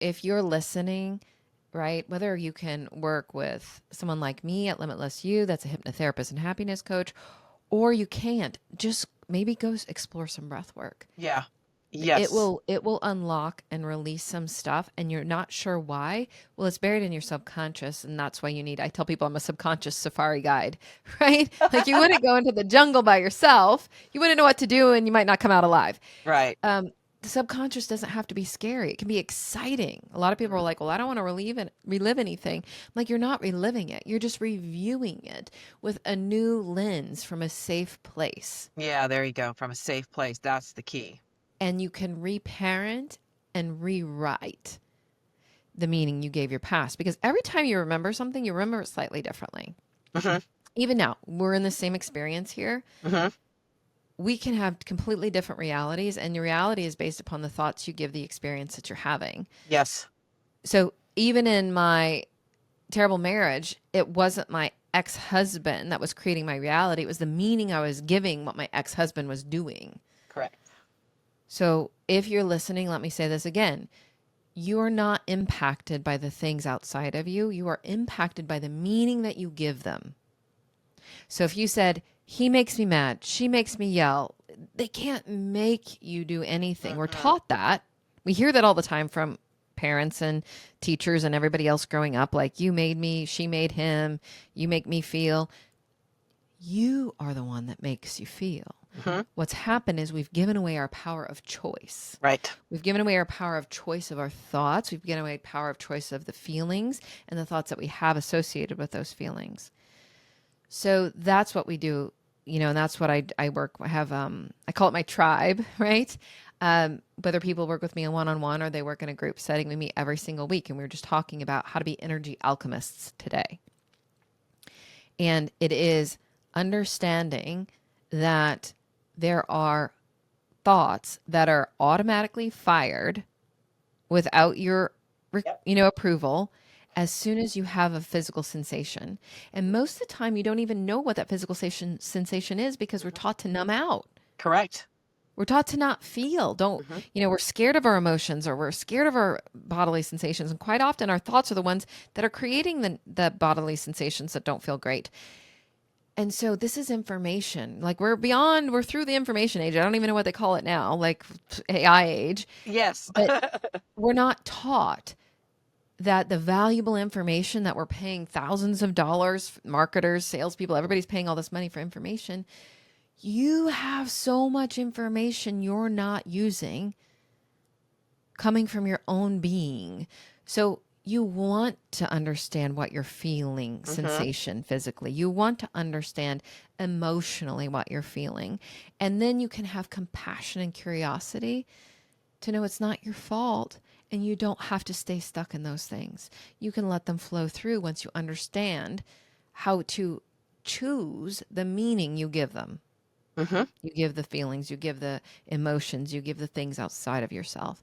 if you're listening, right, whether you can work with someone like me at Limitless You, that's a hypnotherapist and happiness coach, or you can't, just maybe go explore some breath work. Yeah. It Yes. will unlock and release some stuff and you're not sure why. Well, it's buried in your subconscious and that's why you need, I tell people I'm a subconscious safari guide, right? Like you wouldn't go into the jungle by yourself. You wouldn't know what to do and you might not come out alive. Right. The subconscious doesn't have to be scary. It can be exciting. A lot of people are Mhm. like, "Well, I don't want to relive anything." I'm like, you're not reliving it. You're just reviewing it with a new lens from a safe place. Yeah, there you go. From a safe place. That's the key. And you can reparent and rewrite the meaning you gave your past because every time you remember something, you remember it slightly differently. Hmm. Even now, we're in the same experience here. Hmm. We can have completely different realities, and your reality is based upon the thoughts you give the experience that you're having. Yes. So even in my terrible marriage, it wasn't my ex-husband that was creating my reality. It was the meaning I was giving what my ex-husband was doing. Correct. So if you're listening, let me say this again. You're not impacted by the things outside of you. You are impacted by the meaning that you give them. So if you said, he makes me mad, she makes me yell, they can't make you do anything. We're Hmm. taught that. We hear that all the time from parents and teachers and everybody else growing up, like, you made me, she made him, you make me feel. You are the one that makes you feel. Hmm. What's happened is we've given away our power of choice. Right. We've given away our power of choice of our thoughts. We've given away power of choice of the feelings and the thoughts that we have associated with those feelings. So that's what we do, and that's what I work. I have, I call it my tribe, right? Whether people work with me one on one or they work in a group setting, we meet every single week. And we were just talking about how to be energy alchemists today. And it is understanding that there are thoughts that are automatically fired without your Yep. approval as soon as you have a physical sensation. And most of the time you don't even know what that physical sensation is because we're Hmm. taught to numb out. Correct. We're taught to not feel. Don't, Hmm. we're scared of our emotions or we're scared of our bodily sensations. And quite often our thoughts are the ones that are creating the bodily sensations that don't feel great. And so this is information. Like we're through the information age. I don't even know what they call it now, like AI age. Yes. But we're not taught that the valuable information that we're paying thousands of dollars, marketers, salespeople, everybody's paying all this money for information. You have so much information you're not using coming from your own being. So you want to understand what you're feeling, Hmm. sensation physically. You want to understand emotionally what you're feeling. And then you can have compassion and curiosity to know it's not your fault and you don't have to stay stuck in those things. You can let them flow through once you understand how to choose the meaning you give them. Hmm. You give the feelings, you give the emotions, you give the things outside of yourself.